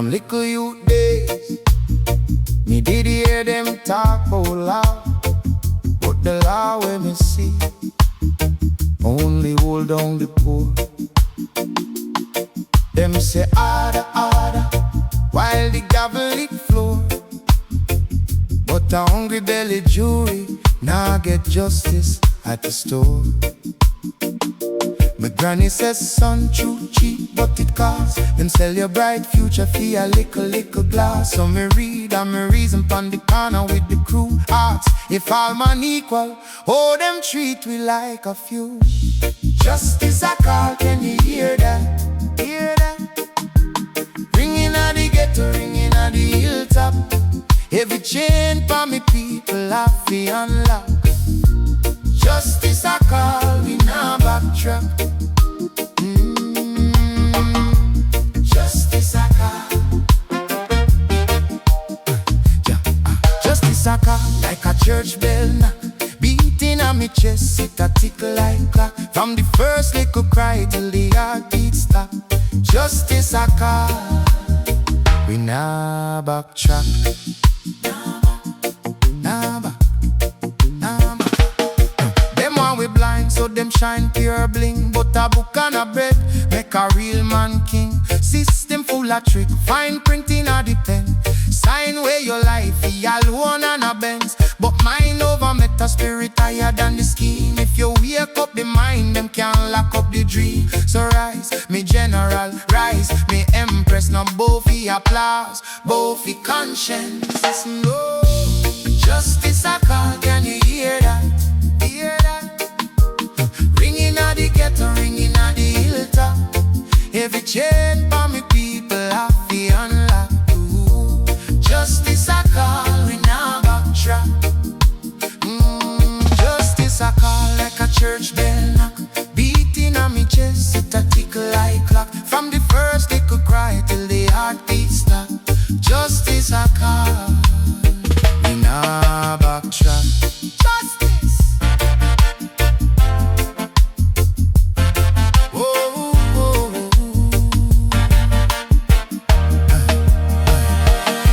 From little youth days, me did hear them talk about law, but the law where me see only hold down the poor. Them say harder, harder, while the gavel it floor. But a hungry belly jury now get justice at the store. My granny says son too cheap, but it costs. Them sell your bright future for a little glass. So me read and me reason pon the corner with the crew. Ask if all man equal, oh them treat we like a few. Justice a call, can you hear that? Hear that? Ringing at the ghetto, ringing at the hilltop. Every chain for me people have to unlock. Justice a call, we now backtrack. Justice a call. Justice a call, like a church bell knock. Beating on me chest, it a tickle like clock. From the first little cry till the heartbeat stop. Justice a call, we now backtrack. Them one we blind, so them shine pure bling. But a book and a bread make a real man king. System full of trick, fine printing a the pen. Sign where your life, he alone and a Benz. But mind over meta spirit higher than the scheme. If you wake up the mind, them can't lock up the dream. So rise, me general, rise, me empress. Now both the applause, both the conscience. No, justice a call, can you hear that? Hear that? Ringing at the ghetto, ringing at the hilltop. Every chain for me people have to unlock. Ooh, justice a call, we now backtrack. Justice a call, like a church bell knock. Beating on me chest, it a tickle like clock. From the first little cry till the heartbeat stop. Justice a call, we now backtrack. Justice. Whoa, whoa, whoa.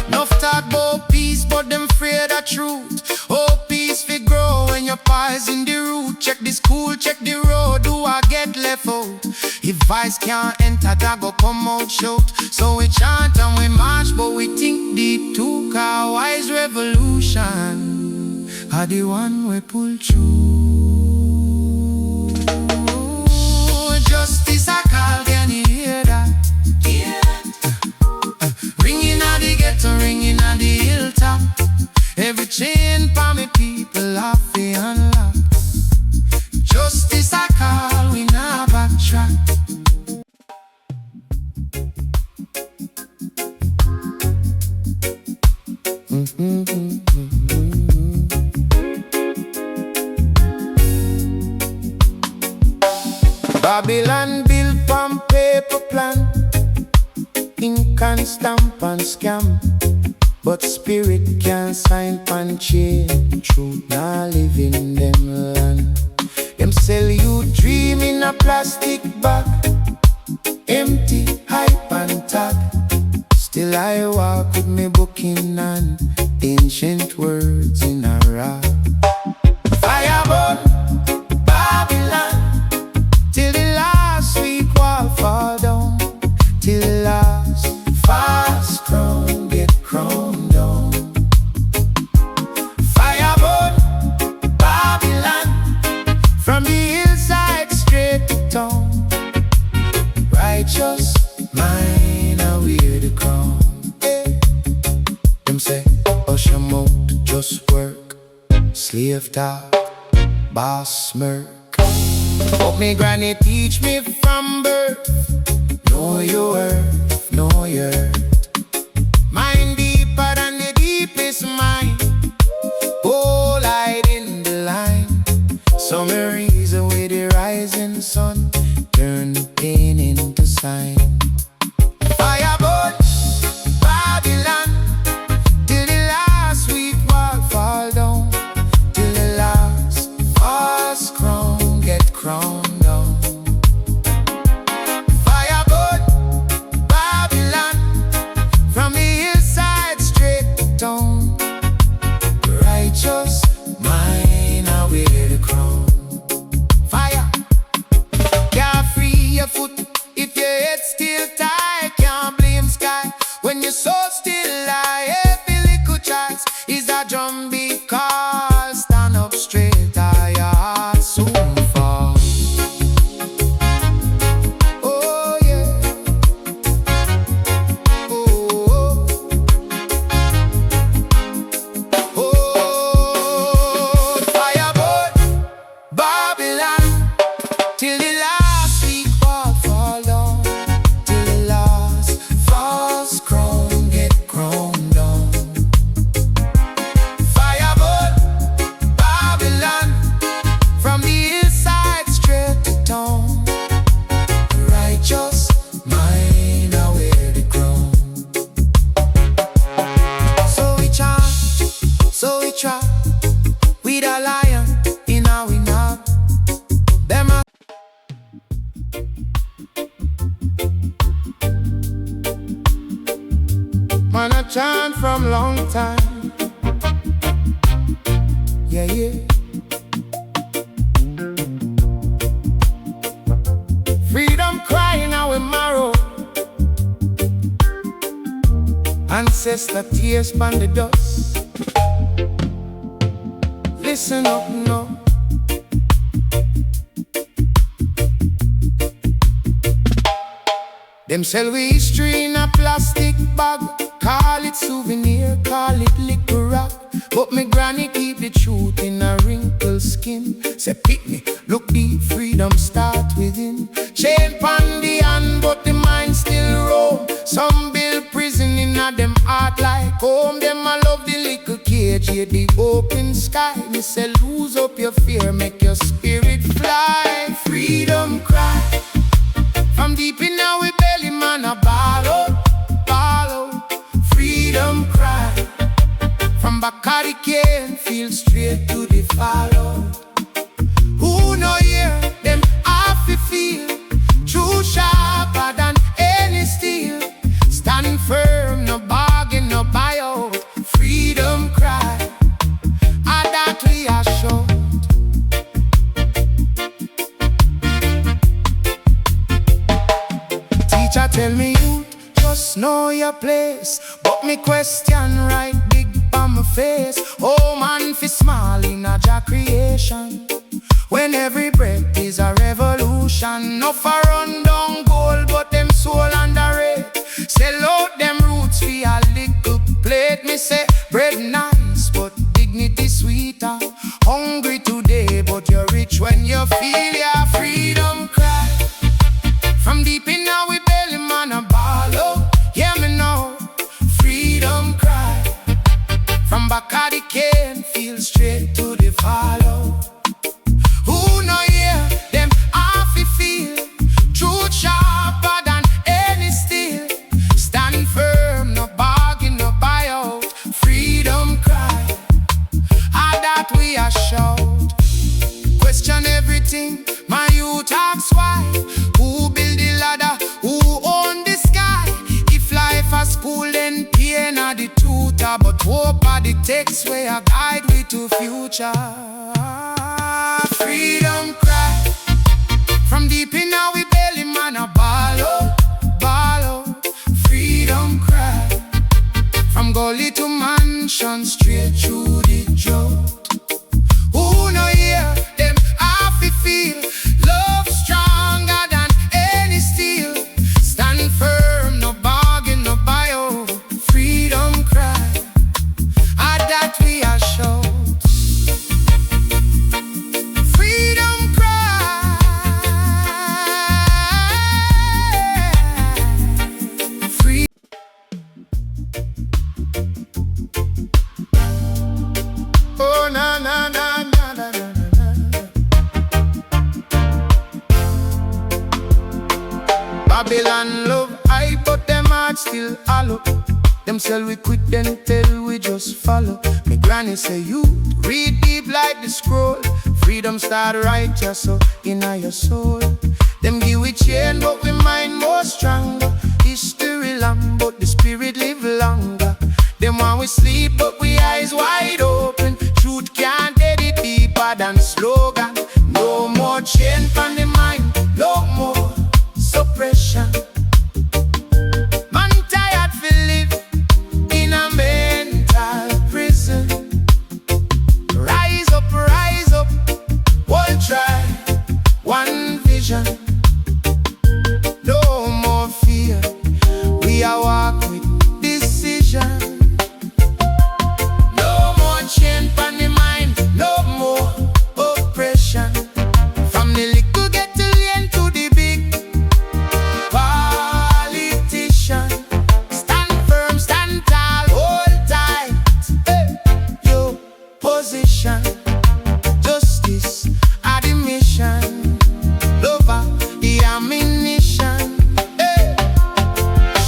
Enough talk about peace, but them afraid of truth. Oh, peace fi grow when your pies in the root. Check the school, check the road, do I get left out? If vice can't enter, that go come out shout. So we chant and we march, but we think deep too. Cause wise revolution are the one we pull through. Justice a call, can you hear that? Hear that? Ringing at the ghetto, ringing at the hilltop. Every chain for me people have to unlock. Justice a call, we now backtrack. Babylon built on paper plan, ink and stamp and scam. But spirit can't sign pan chain. Truth not live in them land. Them sell you dream in a plastic bag, empty, hype and tag. Still I walk with me book in hand, ancient words in a rap. Fire burn, Babylon, till the last sweet wall fall down. Till the last fast crown get crowned down. Fire burn, Babylon, from the hillside straight to town. Righteous mind are wear the crown. Hey. Them say, usher mouth, just work. Slave talk, boss smirk. But me granny teach me from birth, know your worth, know your worth. Mind deeper than the deepest mind. Oh, light in the line. So me reason with the rising sun, turn the pain into sign. Fire burn, Babylon, till the last sweet wall fall down. Till the last false crown get crowned down. Fire burn, Babylon, freedom long time. Yeah, yeah. Freedom crying out with marrow. Ancestor tears upon the dust. Listen up now. Them sell we history in a plastic bag. Call it souvenir, call it liquor rock. But me granny keep the truth in a wrinkled skin. Say pick me, look deep, freedom start within. Chain pon the hand, but the mind still roam. Some build prison in a them heart like home. Them a love the little cage, yeah, the open sky. Me say lose up your fear, make your spirit fly. Freedom cry from deep in our belly, man, a ball out, ball out. Freedom cry from Bacardi cane, feel straight to the follow. Who no hear them have to feel true sharper than any steel. Stand firm, no bargain, no buyout. Freedom cry, and that we are show. Teacher tell me you just know your place, but me question right big on my face. Oh man, fi small in a Jah creation, when every breath is a revolution. No for run down gold, but them soul underrate. Sell out them roots for a little plate. Me say bread nice, but dignity sweeter. Hungry today, but you're rich when you feel your freedom cry. From deep in our belly, man, a ball out. Hear me now, freedom cry. From Bacardi cane, feel straight to the follow. Who no hear them have to feel truth sharper than any steel. Stand firm, no bargain, no buyout. Freedom cry, and that we are shout. Question everything, my youth asks why. Who build the ladder, who own the sky? If life a school, then pain are the tutor, but hope are the text where I guide we to future. Freedom cry from deep in our belly, man, a ball out, ball out. Freedom cry from gully to mansion, straight through the drought. Who no hear them have to feel love stronger than any steel. Stand firm, no bargain, no buyout. Freedom cry, and that we are shout. Freedom cry, free. Oh na na na na na na na. Babylon love I, but them heart still hollow. Them sell we quick, then tell we just follow. Me granny say you read deep like the scroll. Freedom start right just so inna your soul. Them give we chain, but we mind more stronger. History long, but the spirit live longer. Them want we sleep, but we eyes wide open. Truth can't get it deeper than slogan. No more chain from the mind, no more suppression. Man tired fi live in a mental prison. Rise up, one try, one vision. No more fear, we are walk with decision. No more chain from the mind, no more oppression. From the little get to the end to the big politician. Stand firm, stand tall, hold tight, hey, your position. Justice are the mission, lover the ammunition, hey.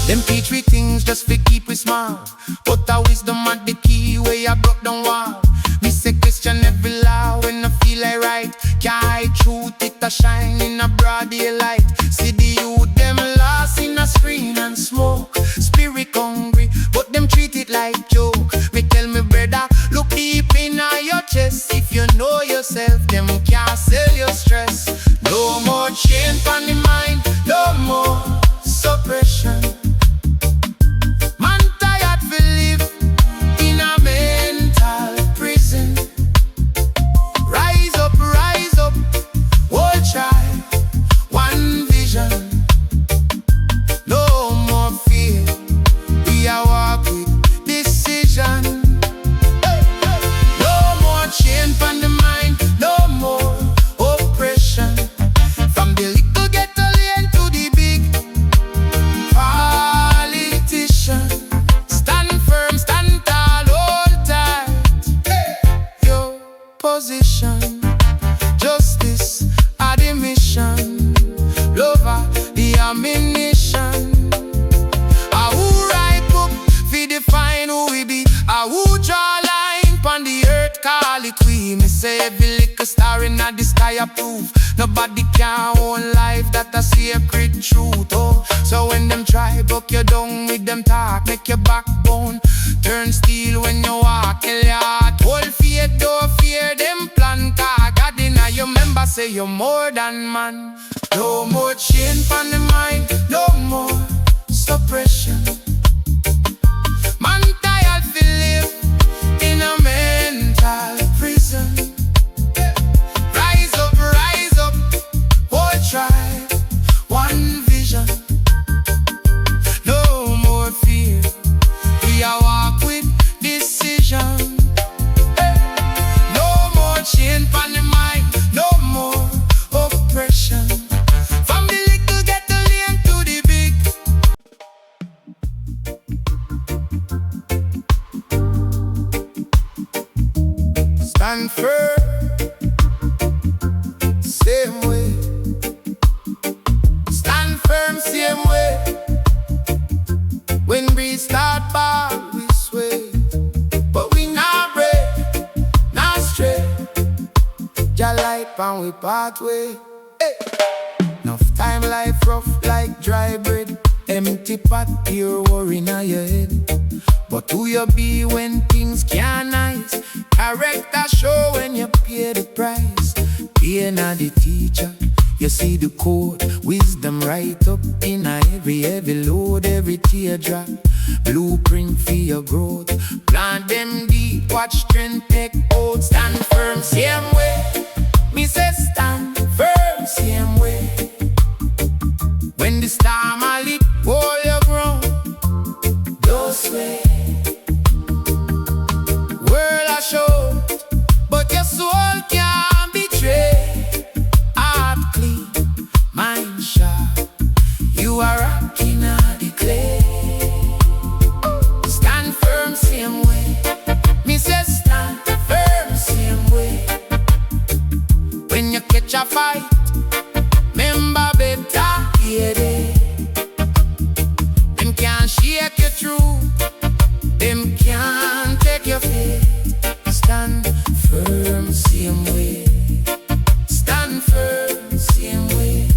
Them teach we things just to keep we small, but our wisdom at the key where you broke down wall. Me say question every law when I feel like right. Can't hide truth, it a shine in a broad daylight. See the youth them lost in a screen and smoke. Spirit hungry, but them treat it like joke. brother. Look deep in your chest. If you know yourself, them can't sell your stress. No more chain on the mind, no more suppression. Man tired to live in a mental prison. Rise up, we'll try one vision. No more fear, we are walk with decision. No more chain on the mind, no more oppression. From the little ghetto lane to the big politician. Stand firm, stand tall, hold tight your position. Justice are the mission, love are the ammunition. I who ripe up, fi define who we be. I who draw line pon the earth, call it we. Me say every little star in the sky approve. Nobody can own life, that a sacred truth. Oh, so when them try buck you down with them talk, make your backbone turn steel when you walk. Kill your heart, hold faith, don't fear them plan. Cause God in your member say you're more than man. No more chain on the mind, no more suppression. Man tired to live in a mental prison. Rise up, whole tribe, one vision. No more fear, we are walk with decision. No more chain on the mind, no more oppression. From the little ghetto lane to the big. Stand firm, same way. Stand firm, same way. When we start ball, we sway. But we not break, not stray. Jah light and we pathway. Hey. Enough time life rough like dry bread. Empty pot, pure worry in your head. But who you be when things can't nice? Character show when you pay the price. Being the teacher, you see the code. Wisdom right up in every heavy load, every teardrop. Blueprint for your growth. Plant them deep, watch strength take hold. Stand firm, same way. Me say stand firm, same way. When the storm a lit, hold your ground. Don't sway. World a show, but your soul can't betray. Heart clean, mind sharp. You are rocking on the clay. Stand firm, same way. Me say stand firm, same way. When you catch a fight, remember better hear it. Them can't shake you through, them can't take your faith. Stand firm, same way. Stand firm, same way.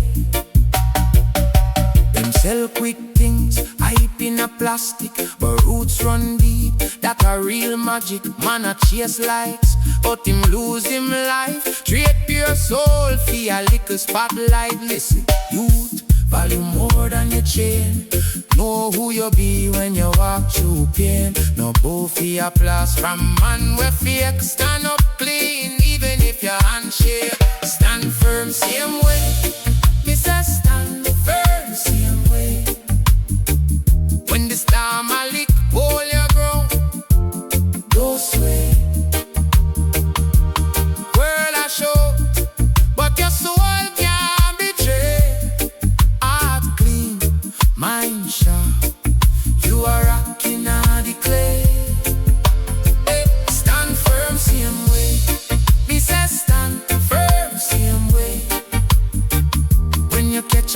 Them sell quick things, hype in a plastic, but roots run deep. That a real magic. Man a chase likes, but him lose him life. Trade pure soul for a little spotlight. Listen, youth, value more than your chain. Know who you be when you walk through pain. No bow for your applause from man we fake. Stand up clean even if your hand shake. Stand firm, same way. Me say stand firm, same way. When the storm a lick, hold your ground. Don't sway. World a show, but your soul can't betray. Heart clean, mind sharp. You are rocking on the clay. Hey, stand firm, same way. Me say stand firm, same way. When you catch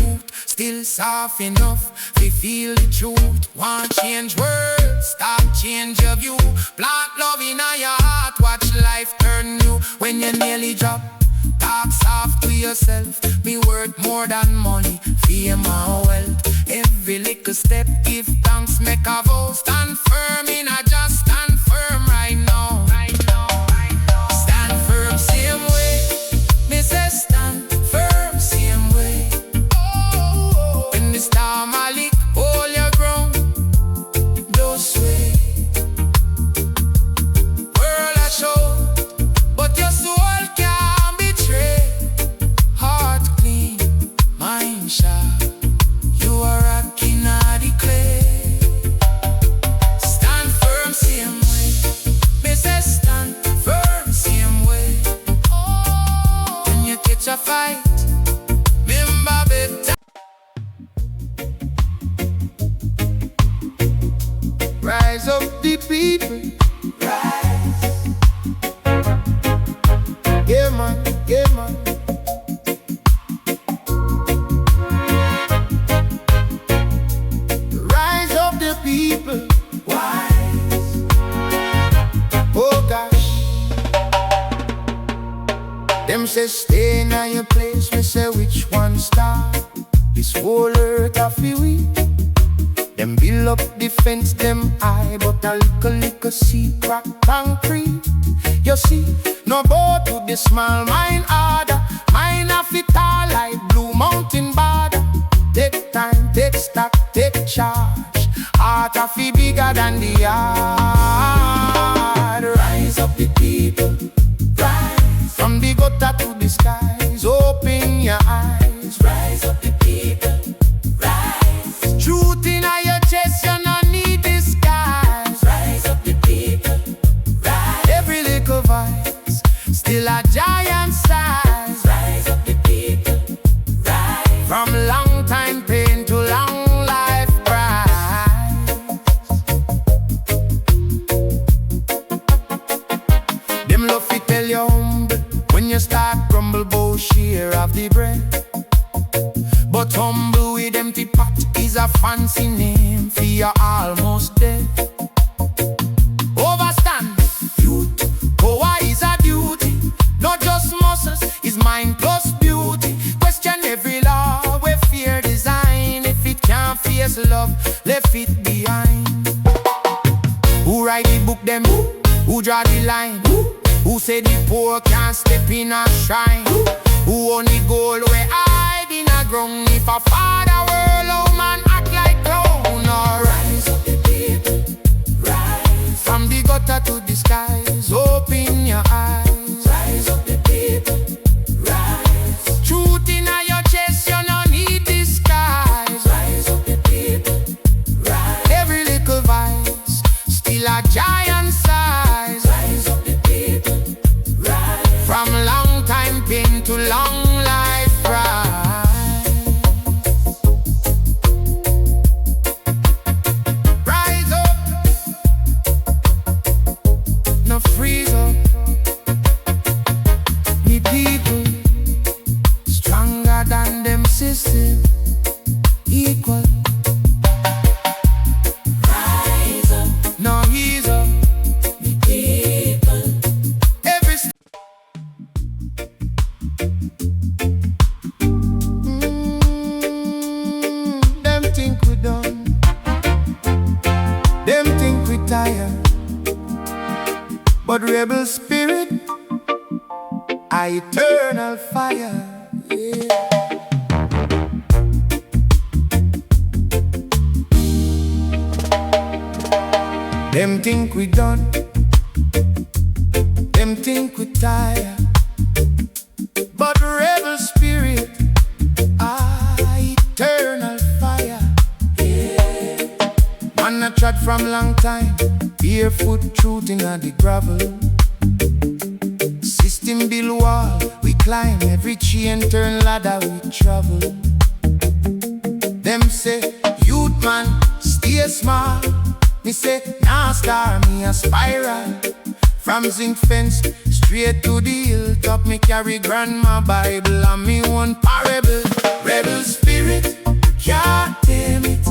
youth still soft enough to feel the truth. Want change words, stop change your view. Plant love in your heart, watch life turn new. When you nearly drop, talk soft to yourself. Me worth more than money, fame or wealth. Every little step, give thanks, make a vow. Stand firm in a just stand firm right now. Stand firm same way. Me say stand firm same way. When the storm a lick, hold your ground. Don't sway. World a show, but your soul can't betray. Heart clean, mind sharp. You are rocking out the clay. Stand firm same way. Me say stand firm same way. When you catch a fight, remember better. Rise up the people. Rise. Yeah man, yeah man. Rise up the people. Wise. Oh gosh. Them say stay in your place. Me say which one start? This whole earth a feel we. Them build up defense, them high, but a little secret concrete. You see, no boat to the small mine harder. Mine a fit all like Blue Mountain border. Take time, take stock, take charge. Heart a feel bigger than the yard. Rise up the people, rise. From the gutter to the skies, open your eyes. Rise up the people, rise. Truth in your chest, you no need disguise. Rise up the people, rise. Every little voice, still a giant size. Rise up the people, rise. From long time pain to long life prize. Them love fi tell you humble. When you start grumble, bow share of the bread. But humble with empty pot is a fancy name for you almost dead. Overstand, youth, power is a duty. Not just muscles, it's mind plus beauty. Question every law where fear design. If it can't face love, left it behind. Who write the book them? Who draw the line? Who say the poor can't step in a shrine? Who only gold where hide in a ground? If a father world, oh man act like clown. Or rise up the people, rise. From the gutter to the skies, open your eyes. Rise up the people, rise. Truth in your chest, you no need disguise. Rise up the people, rise. Every little vice, still a giant size. Rise up the people, rise. From long time pain to long life pride. Rise up, no freeze up. Me people stronger than them system, equal. Rise up, no ease up. Me people, every them think we done. Them think we tired. But rebel spirit, a eternal fire. Yeah. Them think we done. Them think we tired. But rebel spirit, eternal fire. Yeah. Man a trod from long time, barefoot truth in the gravel. System build wall, we climb every chain, turn ladder, we travel. Them say, youth man, stay smart. Me say, nah star, me a spiral. From zinc fence, straight to the hilltop. Me carry grandma Bible and me one parable. Rebel spirit. spirit can't tame it.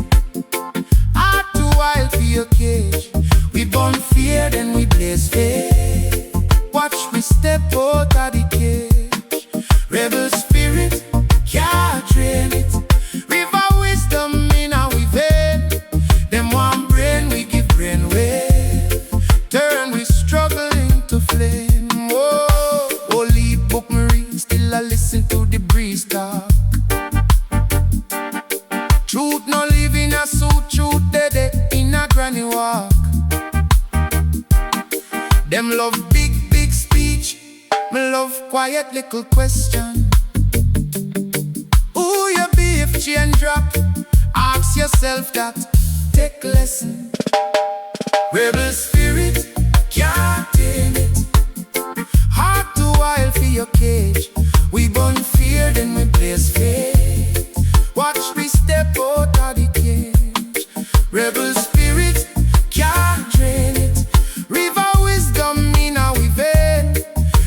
Heart too wild for your cage. We burn fear, then we blaze faith. Watch me step out of the cage. Rebel spirit can't train it. River wisdom in our vein. Them one brain, we give brain wave. Turn we struggle into flame. Whoa, holy book me read, still I listen to the breeze talk. Truth no live in a suit, truth dead in a granny walk. Them love big, big speech, me love quiet little question. Who you be if chain drop? Ask yourself that, take lesson. Rebel spirit can't tame it. Heart too wild for your cage. We burn fear, then we blaze faith. Watch me step out of the cage. Rebel spirit can't drain it. River wisdom in our vein.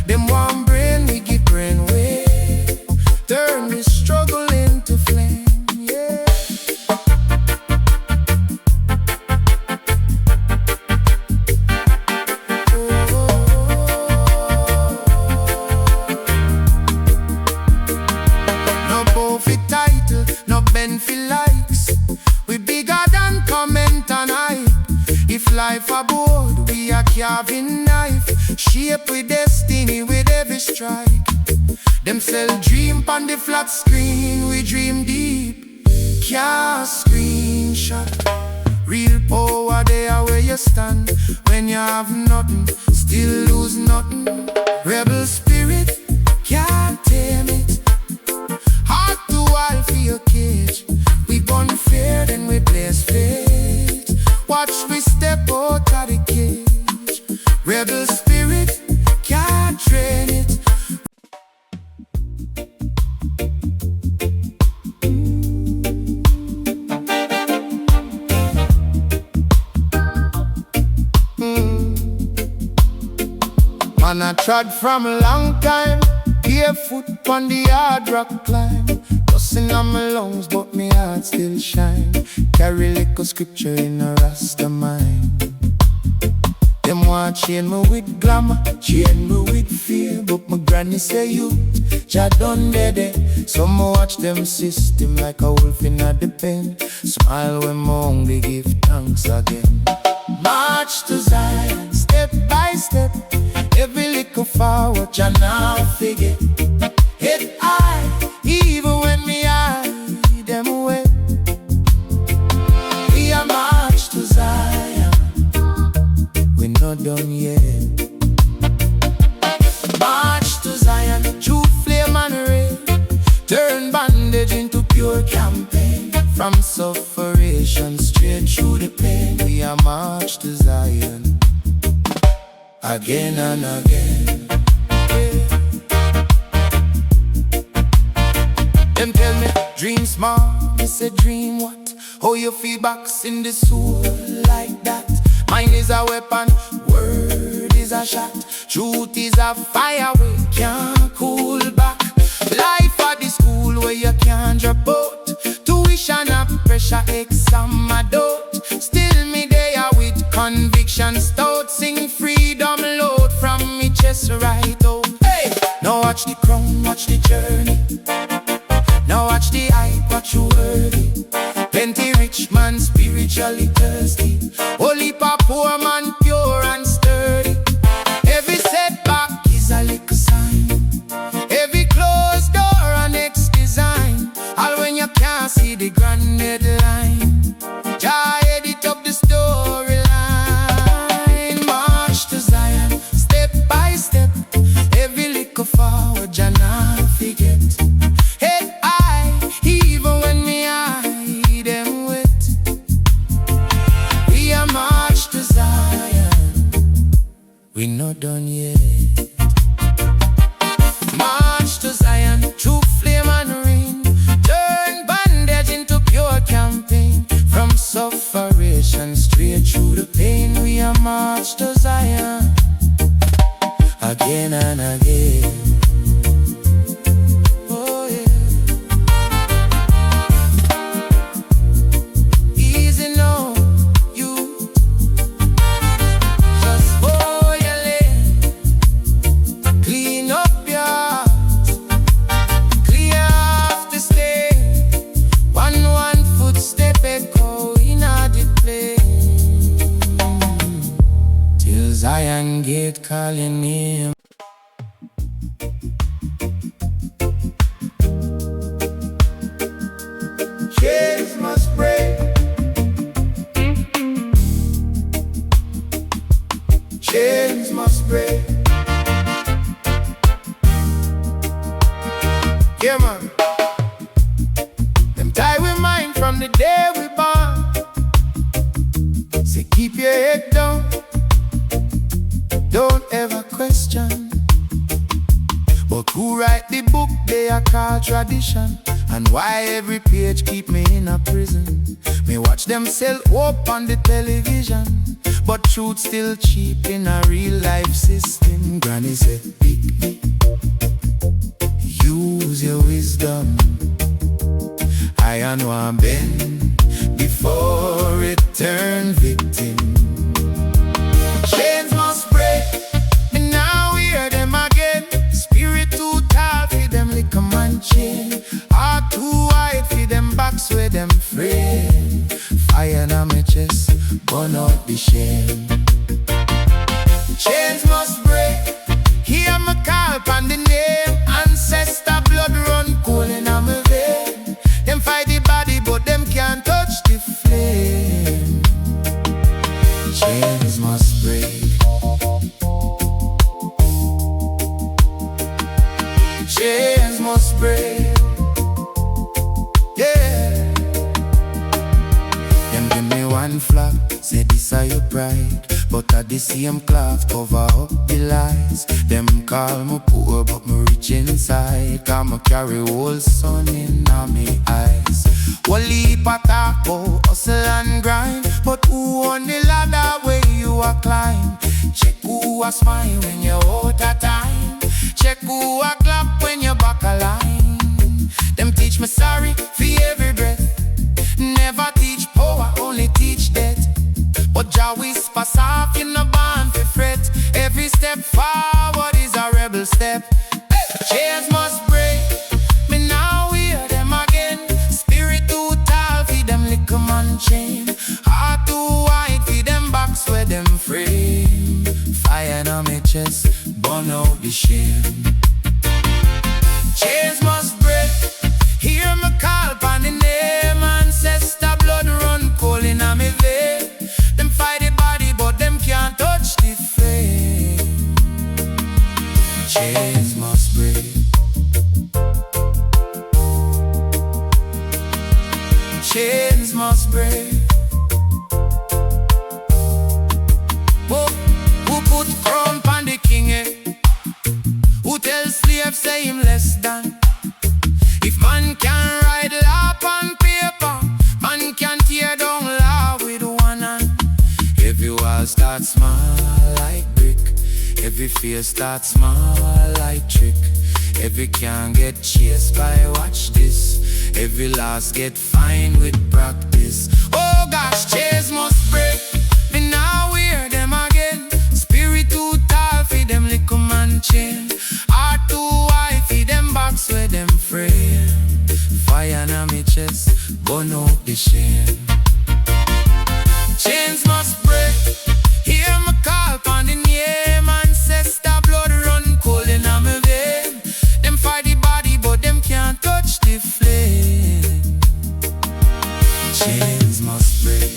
Them one brain, we give brain wave. Turn we struggle into flame, yeah. No buffet title, no benefit likes. We bigger than comment and hype. If life aboard, we a carving knife. Shape with destiny with every strike. Them sell dream on the flat screen, we dream deep. Can't screenshot. Real power there where you stand. When you have nothing, still lose nothing. Rebel spirit can't tame it. Heart too wild for your cage. We burn fear, then we blaze faith. Watch we step out of the cage. Rebel spirit can't train it. Man, I trod from a long time, barefoot on the hard rock climb. Dusting on my lungs, but my heart still shine. Carry little scripture in a Rasta mind. Them want chain me with glamour, chain me with fear. But my granny say you, Jah done dead. Some watch them system like a wolf in a the pen. Smile when my hungry give thanks again. March to Zion, step by step. Every little forward, Jah now figure. Head high, even when me eye them wet. We are march to Zion, we not done yet. March to Zion, true flame and rain. Turn bandage into pure campaign. From sufferation straight through the pain. We are march to Zion, again and again, yeah. Them tell me, dream small, me say dream what? How you feel box in the soul like that? Mind is a weapon, word is a shot. Truth is a fire we can't cool back. Life at the school where you can't drop out. Tuition and pressure, exam a doubt. Still me there with conviction stout. Sing freedom load from me chest right out. Hey! Now watch the crown, watch the journey. Now watch the hype, watch you worthy. Plenty rich man spiritually thirsty. Holy poor man pure and sturdy. Every setback is a little sign. Every closed door an next design. All when you can't see the grand headline, Jah edit up the storyline. March to Zion, step by step. Every little forward, Jah not forget. Head high, even when me eye them wet. We are march to Zion, we not done yet. March to Zion, true flame and rain. Turn bandage into pure camp. Lion gate calling him. Chains must break. Chains must break. Yeah, man. Them tie we mind from the day we born. Say keep your head down, don't ever question. But who write the book they are called tradition? And why every page keep me in a prison? Me watch them sell hope on the television, but truth still cheap in a real life system. Granny said, pick me, use your wisdom. I know I'm bend before it turn victim. Chains must break, and now we hear them again. Spirit too tall for them liquor man chain. Heart too wide for them backs where them frame. Fire in my chest, burn out the shame. Chains must break, hear me call upon the name. Ancestor blood run cold in my vein. Them fight the body but them can't touch the flame. Chains must break. Chains must break. Yeah. Them give me one flag, say this are your pride, but at the same cloth cover up the lies. Them call me poor but me rich inside, 'cause me carry whole sun in my eyes. One leap attack, oh, hustle and grind, but who on the ladder where you are climb? Check who a smile when you're out of time. Check who a clap when you're back aligned. Them teach me sorry for every breath. Never teach power, only teach death. But Jah whisper soft in the band for fret. Every step forward is a rebel step. Chains must break, me now hear them again. Spirit too tall for them liquor man chain. Heart too wide for them backs where them frame. Fire in my chest, burn out the shame. Chains must break, hear me call upon the name. Ancestor blood run cold in my vein. Them fight the body but them can't touch the flame. Chains must break. Chains must break. Who put crown on the king, eh? Who tell slaves say him less than? If man can write law on paper, man can tear down law with one hand. Every wall starts small like brick, every fear starts small like trick. Every can get chased by watch this, every loss get fine with practice. Oh gosh, chains must break, me now hear them again. Spirit too tall for them liquor man chain. Heart too wide for them backs where them frame. Fire in my chest, burn out the shame. Chains must break, hear me call upon the name. Ancestor blood run cold in my vein. Them fight the body but them can't touch the flame. Chains must break.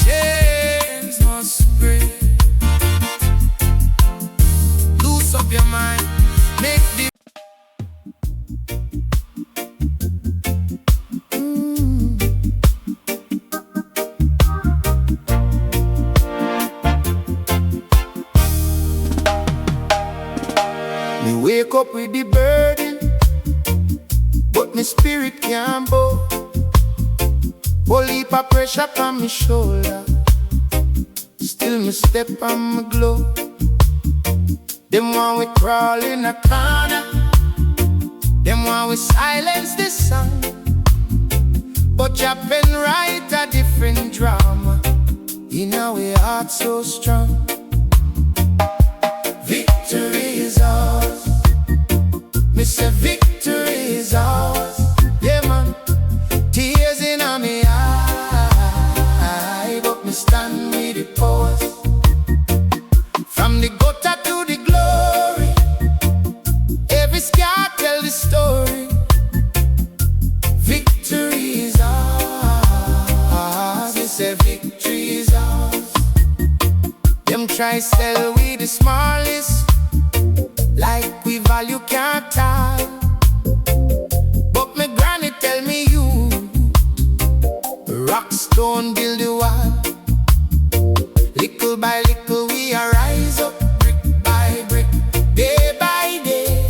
Chains must break. Loose up your mind, make the Me wake up with the burden, but my spirit can't bow. Whole heap of pressure on my shoulder, still me step on my glow. Them want we crawl in a corner, them want we silence the sun. But Jah pen write a different drama in our heart so strong. Victory is ours, me say victory is ours. Yeah man, tears in my eye, but try sell we the smallest, like we value capital. But my granny tell me you rocks don't build the wall. Little by little we arise up, brick by brick, day by day.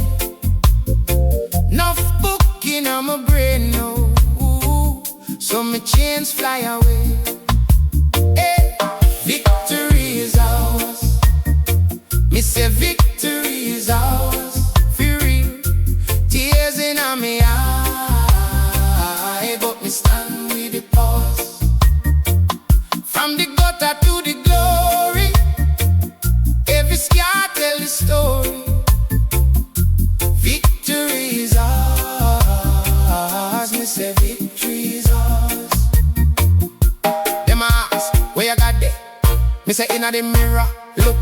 Enough book in my brain now, so my chains fly away. Hey, victory is ours. Me say victory is ours. For real, tears in my eye, but me stand with the pause. From the gutter to the glory, every scar tell the story. Victory is ours. Me say victory is ours. Them ask, where you got there? Me say inna the mirror, look.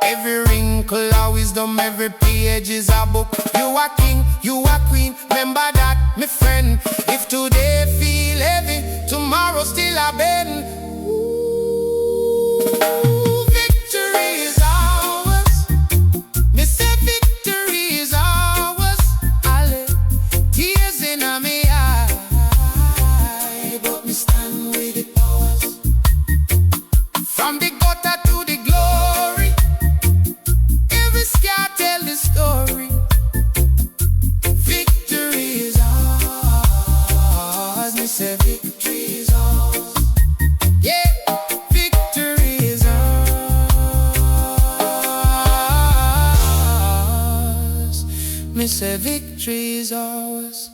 Every wrinkle of wisdom, every page is a book. You are king, you are queen, remember that, my friend. If today feel heavy, tomorrow still a bend. Victory is ours. Me say victory is ours. Ale, tears in my eye, but me stand with the powers. From the gutter to the glory, every scar tell the story. Victory is ours. Me say victory is ours. Yeah, victory is ours. Me say victory is ours.